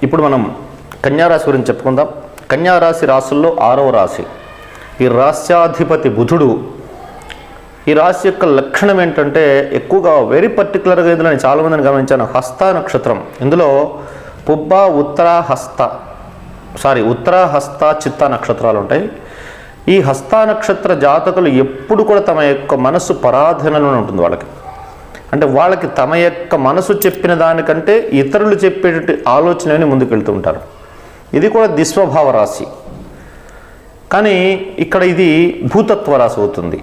ఇప్పుడు మనం కన్యారాశి గురించి చెప్పుకుందాం. కన్యారాశి రాశుల్లో 6వ రాశి. ఈ రాశ్యాధిపతి బుధుడు. ఈ రాశి యొక్క లక్షణం ఏంటంటే ఎక్కువగా వెరీ పర్టికులర్గా ఇందులో నేను చాలామందిని గమనించాను. హస్త నక్షత్రం, ఇందులో పుబ్బ ఉత్తర హస్త చిత్త నక్షత్రాలు ఉంటాయి. ఈ హస్త నక్షత్ర జాతకులు ఎప్పుడు కూడా తమ యొక్క మనసు పరాధీనంలో ఉంటుంది వాళ్ళకి. అంటే వాళ్ళకి తమ యొక్క మనసు చెప్పిన దానికంటే ఇతరులు చెప్పేటువంటి ఆలోచనని ముందుకు వెళ్తూ ఉంటారు. ఇది కూడా దిస్వభావ రాశి, కానీ ఇక్కడ ఇది భూతత్వ రాశి అవుతుంది.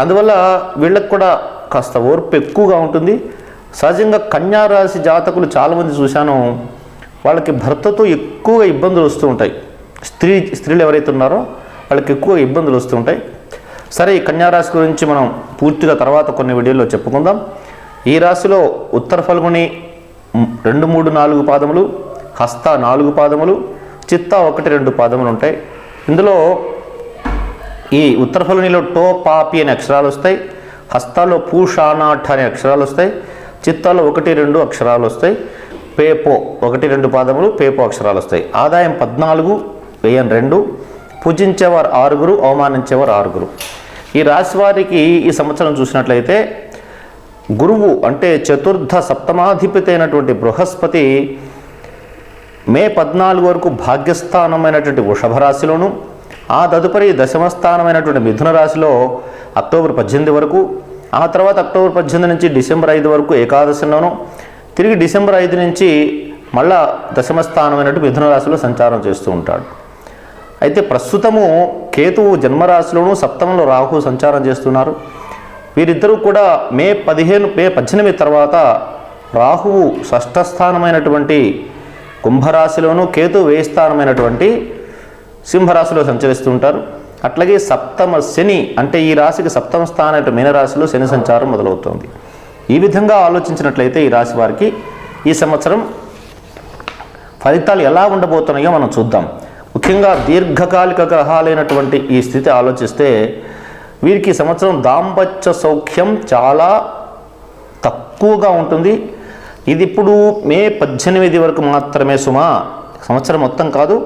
అందువల్ల వీళ్ళకి కూడా కాస్త ఓర్పు ఎక్కువగా ఉంటుంది. సహజంగా కన్యారాశి జాతకులు చాలామంది చూశాను, వాళ్ళకి భర్తతో ఎక్కువగా ఇబ్బందులు వస్తూ ఉంటాయి. స్త్రీలు ఎవరైతే ఉన్నారో వాళ్ళకి ఎక్కువ ఇబ్బందులు వస్తూ ఉంటాయి. సరే, ఈ కన్యారాశి గురించి మనం పూర్తిగా తర్వాత కొన్ని వీడియోల్లో చెప్పుకుందాం. ఈ రాశిలో ఉత్తర ఫల్గుని 2, 3, 4 పాదములు, హస్త 4 పాదములు, చిత్త 1, 2 పాదములు ఉంటాయి. ఇందులో ఈ ఉత్తర ఫల్గునిలో టో పాపి అనే అక్షరాలు వస్తాయి, హస్తాలో పూషానాఠ అనే అక్షరాలు వస్తాయి, చిత్తాలో 1, 2 అక్షరాలు వస్తాయి, పేపో 1, 2 పాదములు, పేపో అక్షరాలు వస్తాయి. ఆదాయం 14, వ్యయం 2, పూజించేవారు 6, అవమానించేవారు 6. ఈ రాశి వారికి ఈ సంవత్సరం చూసినట్లయితే గురువు అంటే చతుర్థ సప్తమాధిపతి అయినటువంటి బృహస్పతి మే 14 వరకు భాగ్యస్థానమైనటువంటి వృషభ రాశిలోను, ఆ తదుపరి దశమస్థానమైనటువంటి మిథున రాశిలో అక్టోబర్ 18 వరకు, ఆ తర్వాత అక్టోబర్ 18 నుంచి డిసెంబర్ 5 వరకు ఏకాదశంలోను, తిరిగి డిసెంబర్ 5 నుంచి మళ్ళా దశమస్థానమైనటువంటి మిథున రాశిలో సంచారం చేస్తూ ఉంటాడు. అయితే ప్రస్తుతము కేతువు జన్మరాశిలోను, సప్తమంలో రాహు సంచారం చేస్తున్నారు. వీరిద్దరూ కూడా మే 18 తర్వాత రాహువు షష్ఠస్థానమైనటువంటి కుంభరాశిలోను, కేతు వ్యయ స్థానమైనటువంటి సింహరాశిలో సంచరిస్తూ ఉంటారు. అట్లాగే సప్తమ శని అంటే ఈ రాశికి సప్తమ స్థానం మీనరాశిలో శని సంచారం మొదలవుతుంది. ఈ విధంగా ఆలోచించినట్లయితే ఈ రాశి వారికి ఈ సంవత్సరం ఫలితాలు ఎలా ఉండబోతున్నాయో మనం చూద్దాం. ముఖ్యంగా దీర్ఘకాలిక గ్రహాలైనటువంటి ఈ స్థితి ఆలోచిస్తే వీరికి సంవత్సరం దాంపత్య సౌఖ్యం చాలా తక్కువగా ఉంటుంది. ఇది ఇప్పుడు మే 18 వరకు మాత్రమే సుమా, సంవత్సరం మొత్తం కాదు.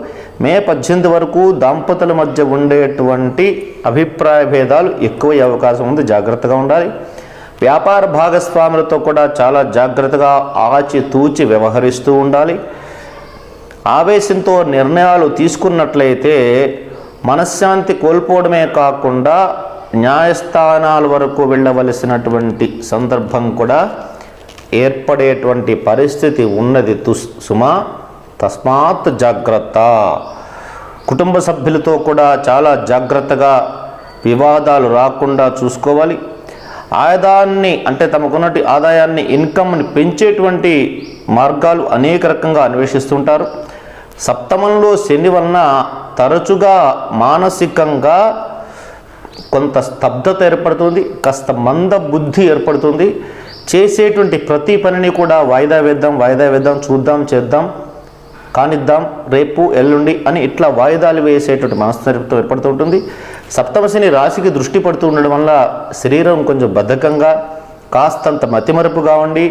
మే 18 వరకు దాంపతుల మధ్య ఉండేటువంటి అభిప్రాయ భేదాలు ఎక్కువయ్యే అవకాశం ఉంది, జాగ్రత్తగా ఉండాలి. వ్యాపార భాగస్వాములతో కూడా చాలా జాగ్రత్తగా ఆచితూచి వ్యవహరిస్తూ ఉండాలి. ఆవేశంతో నిర్ణయాలు తీసుకున్నట్లయితే మనశ్శాంతి కోల్పోవడమే కాకుండా న్యాయస్థానాల వరకు వెళ్ళవలసినటువంటి సందర్భం కూడా ఏర్పడేటువంటి పరిస్థితి ఉన్నది సుమా, తస్మాత్ జాగ్రత్త. కుటుంబ సభ్యులతో కూడా చాలా జాగ్రత్తగా వివాదాలు రాకుండా చూసుకోవాలి. ఆదాయాన్ని అంటే తమకున్నటి ఆదాయాన్ని, ఇన్కమ్ని పెంచేటువంటి మార్గాలు అనేక రకంగా అన్వేషిస్తుంటారు. సప్తమంలో శని వలన తరచుగా మానసికంగా కొంత స్తబ్దత ఏర్పడుతుంది, కాస్త మంద బుద్ధి ఏర్పడుతుంది. చేసేటువంటి ప్రతి పనిని కూడా వాయిదా వేద్దాం, చూద్దాం, చేద్దాం, కానిద్దాం, రేపు, ఎల్లుండి అని ఇట్లా వాయిదాలు వేసేటువంటి మనస్తత్వం ఏర్పడుతూ ఉంటుంది. సప్తమ శని రాశికి దృష్టి పడుతూ ఉండడం వల్ల శరీరం కొంచెం బద్ధకంగా, కాస్తంత మతిమరుపుగా ఉండి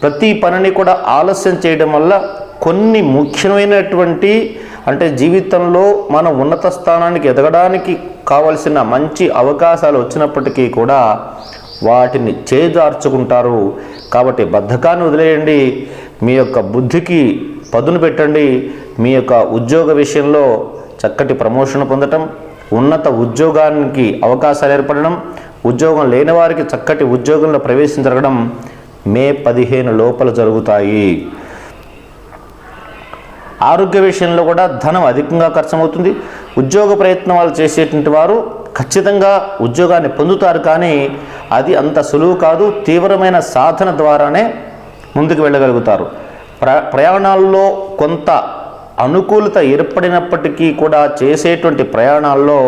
ప్రతి పనిని కూడా ఆలస్యం చేయడం వల్ల కొన్ని ముఖ్యమైనటువంటి అంటే జీవితంలో మనం ఉన్నత స్థానానికి ఎదగడానికి కావలసిన మంచి అవకాశాలు వచ్చినప్పటికీ కూడా వాటిని చేజార్చుకుంటారు. కాబట్టి బద్ధకాన్ని వదిలేయండి, మీ యొక్క బుద్ధికి పదును పెట్టండి. మీ యొక్క ఉద్యోగ విషయంలో చక్కటి ప్రమోషన్ పొందటం, ఉన్నత ఉద్యోగానికి అవకాశాలు ఏర్పడడం, ఉద్యోగం లేని వారికి చక్కటి ఉద్యోగంలో ప్రవేశించడం మే 15 లోపల జరుగుతాయి. ఆరోగ్య విషయంలో కూడా ధనం అధికంగా ఖర్చమవుతుంది. ఉద్యోగ ప్రయత్నాలు చేసేటువంటి వారు ఖచ్చితంగా ఉద్యోగాన్ని పొందుతారు, కానీ అది అంత సులువు కాదు. తీవ్రమైన సాధన ద్వారానే ముందుకు వెళ్ళగలుగుతారు. ప్రయాణాల్లో కొంత అనుకూలత ఏర్పడినప్పటికీ కూడా చేసేటువంటి ప్రయాణాల్లో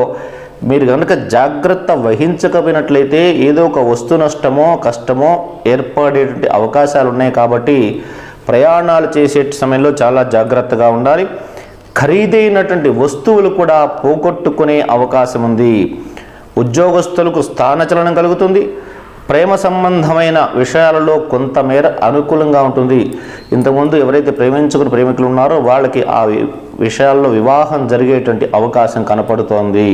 మీరు కనుక జాగ్రత్త వహించకపోయినట్లయితే ఏదో ఒక వస్తు నష్టమో కష్టమో ఏర్పడేటువంటి అవకాశాలు ఉన్నాయి. కాబట్టి ప్రయాణాలు చేసే సమయంలో చాలా జాగ్రత్తగా ఉండాలి. ఖరీదైనటువంటి వస్తువులు కూడా పోగొట్టుకునే అవకాశం ఉంది. ఉద్యోగస్తులకు స్థానచలనం కలుగుతుంది. ప్రేమ సంబంధమైన విషయాలలో కొంతమేర అనుకూలంగా ఉంటుంది. ఇంతకుముందు ఎవరైతే ప్రేమించుకుని ప్రేమికులు ఉన్నారో వాళ్ళకి ఆ విషయాల్లో వివాహం జరిగేటువంటి అవకాశం కనపడుతోంది.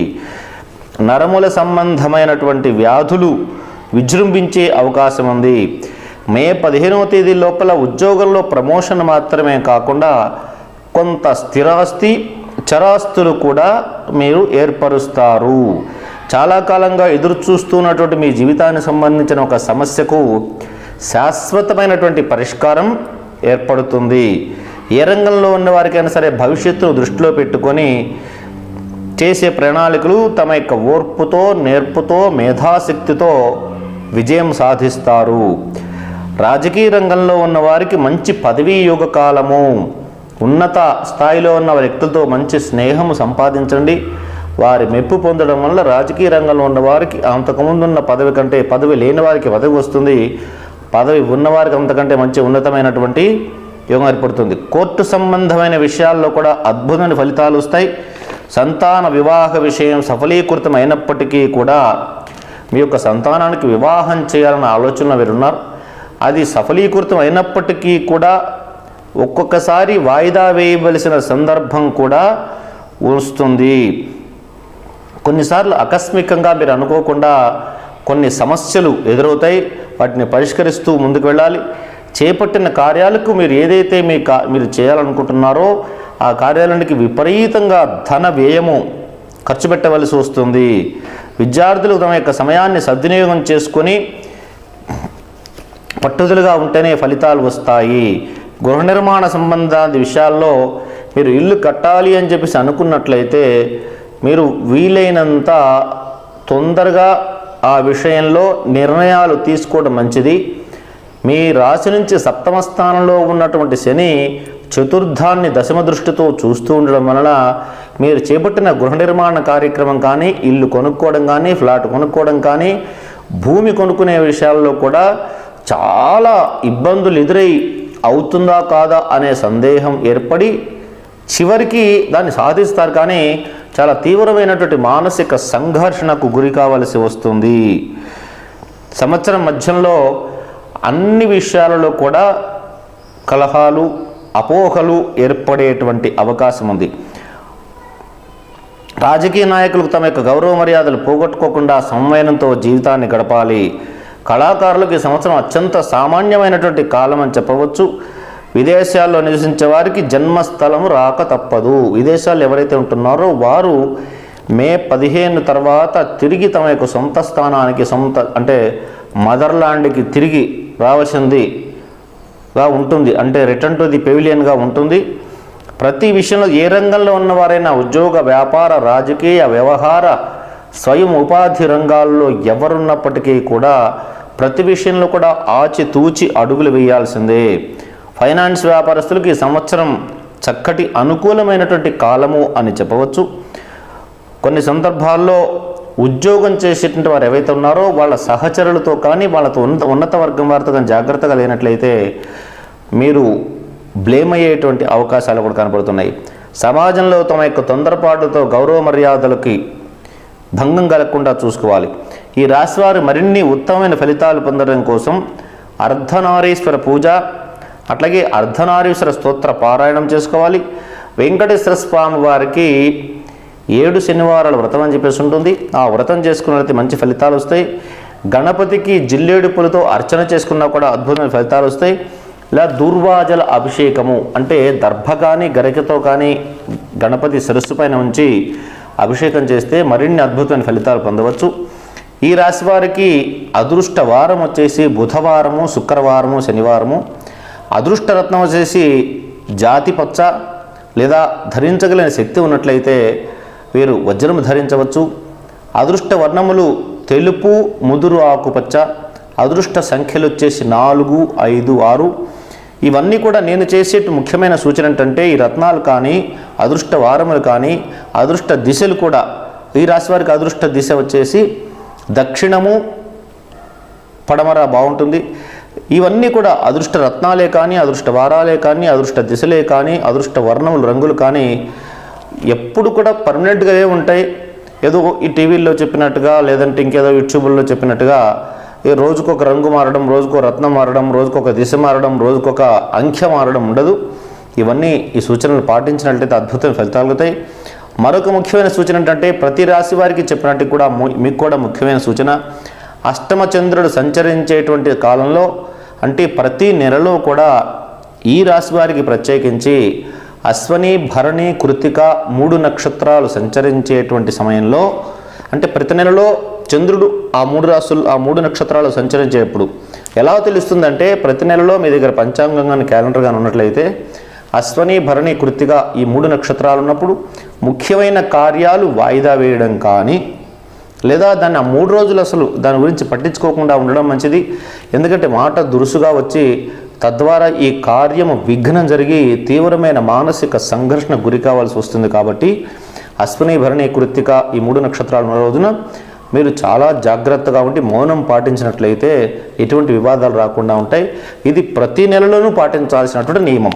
నరముల సంబంధమైనటువంటి వ్యాధులు విజృంభించే అవకాశం ఉంది. మే 15వ తేదీ లోపల ఉద్యోగంలో ప్రమోషన్ మాత్రమే కాకుండా కొంత స్థిరాస్తి చరాస్తులు కూడా మీరు ఏర్పరుస్తారు. చాలా కాలంగా ఎదురు చూస్తున్నటువంటి మీ జీవితానికి సంబంధించిన ఒక సమస్యకు శాశ్వతమైనటువంటి పరిష్కారం ఏర్పడుతుంది. ఏ రంగంలో ఉన్న వారికైనా సరే భవిష్యత్తును దృష్టిలో పెట్టుకొని చేసే ప్రణాళికలు తమ యొక్క ఓర్పుతో, నేర్పుతో, మేధాశక్తితో విజయం సాధిస్తారు. రాజకీయ రంగంలో ఉన్న వారికి మంచి పదవీ యోగ కాలము. ఉన్నత స్థాయిలో ఉన్న వ్యక్తులతో మంచి స్నేహము సంపాదించండి. వారి మెప్పు పొందడం వల్ల రాజకీయ రంగంలో ఉన్న వారికి అంతకుముందు ఉన్న పదవి కంటే పదవి లేని వారికి పదవి వస్తుంది. పదవి ఉన్నవారికి అంతకంటే మంచి ఉన్నతమైనటువంటి యోగం ఏర్పడుతుంది. కోర్టు సంబంధమైన విషయాల్లో కూడా అద్భుతమైన ఫలితాలు వస్తాయి. సంతాన వివాహ విషయం సఫలీకృతం అయినప్పటికీ కూడా మీ యొక్క సంతానానికి వివాహం చేయాలన్న ఆలోచన వీరున్నారు. అది సఫలీకృతం అయినప్పటికీ కూడా ఒక్కొక్కసారి వాయిదా వేయవలసిన సందర్భం కూడా వస్తుంది. కొన్నిసార్లు ఆకస్మికంగా మీరు అనుకోకుండా కొన్ని సమస్యలు ఎదురవుతాయి. వాటిని పరిష్కరిస్తూ ముందుకు వెళ్ళాలి. చేపట్టిన కార్యాలకు మీరు ఏదైతే మీరు చేయాలనుకుంటున్నారో ఆ కార్యాలనికి విపరీతంగా ధన వ్యయము ఖర్చు పెట్టవలసి వస్తుంది. విద్యార్థులు తమ యొక్క సమయాన్ని సద్వినియోగం చేసుకొని పట్టుదలగా ఉంటేనే ఫలితాలు వస్తాయి. గృహ నిర్మాణ సంబంధాది విషయాల్లో మీరు ఇల్లు కట్టాలి అని చెప్పేసి అనుకున్నట్లయితే మీరు వీలైనంత తొందరగా ఆ విషయంలో నిర్ణయాలు తీసుకోవడం మంచిది. మీ రాశి నుంచి సప్తమ స్థానంలో ఉన్నటువంటి శని చతుర్థాన్ని దశమ దృష్టితో చూస్తూ ఉండడం వలన మీరు చేపట్టిన గృహ నిర్మాణ కార్యక్రమం కానీ, ఇల్లు కొనుక్కోవడం కానీ, ఫ్లాట్ కొనుక్కోవడం కానీ, భూమి కొనుక్కునే విషయాల్లో కూడా చాలా ఇబ్బందులు ఎదురై అవుతుందా కాదా అనే సందేహం ఏర్పడి చివరికి దాన్ని సాధిస్తారు. కానీ చాలా తీవ్రమైనటువంటి మానసిక సంఘర్షణకు గురి కావలసి వస్తుంది. సంవత్సరం మధ్యంలో అన్ని విషయాలలో కూడా కలహాలు, అపోహలు ఏర్పడేటువంటి అవకాశం ఉంది. రాజకీయ నాయకులకు తమ యొక్క గౌరవ మర్యాదలు పోగొట్టుకోకుండా సంవయనంతో జీవితాన్ని గడపాలి. కళాకారులకు ఈ సంవత్సరం అత్యంత సామాన్యమైనటువంటి కాలం అని చెప్పవచ్చు. విదేశాల్లో నివసించే వారికి జన్మస్థలం రాక తప్పదు. విదేశాల్లో ఎవరైతే ఉంటున్నారో వారు మే 15 తర్వాత తిరిగి తమ యొక్క సొంత స్థానానికి, అంటే మదర్లాండ్కి తిరిగి రావాల్సిందిగా ఉంటుంది. అంటే రిటర్న్ టు ది పెవిలియన్గా ఉంటుంది. ప్రతి విషయంలో ఏ రంగంలో ఉన్నవారైనా ఉద్యోగ, వ్యాపార, రాజకీయ, వ్యవహార, స్వయం ఉపాధి రంగాల్లో ఎవరున్నప్పటికీ కూడా ప్రతి విషయంలో కూడా ఆచితూచి అడుగులు వేయాల్సిందే. ఫైనాన్స్ వ్యాపారస్తులకు ఈ సంవత్సరం చక్కటి అనుకూలమైనటువంటి కాలము అని చెప్పవచ్చు. కొన్ని సందర్భాల్లో ఉద్యోగం చేసేటువంటి వారు ఎవరైతే ఉన్నారో వాళ్ళ సహచరులతో కానీ, వాళ్ళతో ఉన్నత వర్గం వారితో కానీ జాగ్రత్తగా లేనట్లయితే మీరు బ్లేమ్ అయ్యేటువంటి అవకాశాలు కూడా కనపడుతున్నాయి. సమాజంలో తమ యొక్క తొందరపాటుతో గౌరవ మర్యాదలకి భంగం కలగకుండా చూసుకోవాలి. ఈ రాశివారు మరిన్ని ఉత్తమమైన ఫలితాలు పొందడం కోసం అర్ధనారీశ్వర పూజ, అట్లాగే అర్ధనారీశ్వర స్తోత్ర పారాయణం చేసుకోవాలి. వెంకటేశ్వర స్వామి వారికి 7 శనివారాల వ్రతం అని చెప్పేసి ఉంటుంది. ఆ వ్రతం చేసుకున్నట్లయితే మంచి ఫలితాలు వస్తాయి. గణపతికి జిల్లేడు పూలతో అర్చన చేసుకున్నా కూడా అద్భుతమైన ఫలితాలు వస్తాయి. ఇలా దూర్వాజల అభిషేకము అంటే దర్భ కానీ, గరికతో కానీ గణపతి శిరస్సు పైన ఉంచి అభిషేకం చేస్తే మరిన్ని అద్భుతమైన ఫలితాలు పొందవచ్చు. ఈ రాశి వారికి అదృష్ట వారం వచ్చేసి బుధవారము, శుక్రవారము, శనివారము. అదృష్టరత్నం వచ్చేసి జాతి పచ్చ లేదా ధరించగలిగిన శక్తి ఉన్నట్లయితే వీరు వజ్రము ధరించవచ్చు. అదృష్ట వర్ణములు తెలుపు, ముదురు ఆకుపచ్చ. అదృష్ట సంఖ్యలు వచ్చేసి 4, 5, 6. ఇవన్నీ కూడా నేను చేసే ముఖ్యమైన సూచన ఏంటంటే ఈ రత్నాలు కానీ, అదృష్ట వారములు కానీ, అదృష్ట దిశలు కూడా. ఈ రాశి వారికి అదృష్ట దిశ వచ్చేసి దక్షిణము, పడమర బాగుంటుంది. ఇవన్నీ కూడా అదృష్ట రత్నాలే కానీ, అదృష్ట వారాలే కానీ, అదృష్ట దిశలే కానీ, అదృష్ట వర్ణములు, రంగులు కానీ ఎప్పుడు కూడా పర్మనెంట్గా ఉంటాయి. ఏదో ఈ టీవీల్లో చెప్పినట్టుగా లేదంటే ఇంకేదో యూట్యూబ్లో చెప్పినట్టుగా రోజుకొక రంగు మారడం, రోజుకో రత్నం మారడం, రోజుకొక దిశ మారడం, రోజుకొక అంకె మారడం ఉండదు. ఇవన్నీ ఈ సూచనలు పాటించినట్లయితే అద్భుతమైన ఫలితాలు కలుగుతాయి. మరొక ముఖ్యమైన సూచన ఏంటంటే ప్రతి రాశి వారికి చెప్పినట్టు కూడా మీకు కూడా ముఖ్యమైన సూచన, అష్టమ చంద్రుడు సంచరించేటువంటి కాలంలో అంటే ప్రతి నెలలో కూడా ఈ రాశి వారికి ప్రత్యేకించి అశ్వని, భరణి, కృత్తిక 3 నక్షత్రాలు సంచరించేటువంటి సమయంలో అంటే ప్రతి నెలలో చంద్రుడు ఆ 3 నక్షత్రాలు సంచరించేప్పుడు ఎలా తెలుస్తుందంటే ప్రతి నెలలో మీ దగ్గర పంచాంగం కానీ క్యాలెండర్ కానీ ఉన్నట్లయితే అశ్వని, భరణి, కృత్తిక ఈ 3 నక్షత్రాలు ఉన్నప్పుడు ముఖ్యమైన కార్యాలు వాయిదా వేయడం కానీ లేదా దాన్ని ఆ 3 రోజులు అసలు దాని గురించి పట్టించుకోకుండా ఉండడం మంచిది. ఎందుకంటే మాట దురుసుగా వచ్చి తద్వారా ఈ కార్యము విఘ్నం జరిగి తీవ్రమైన మానసిక సంఘర్షణ గురి కావాల్సి వస్తుంది. కాబట్టి అశ్విని, భరణి, కృత్తిక ఈ 3 నక్షత్రాలు ఉన్న రోజున మీరు చాలా జాగ్రత్తగా ఉండి మౌనం పాటించినట్లయితే ఎటువంటి వివాదాలు రాకుండా ఉంటాయి. ఇది ప్రతి నెలలోనూ పాటించాల్సినటువంటి నియమం.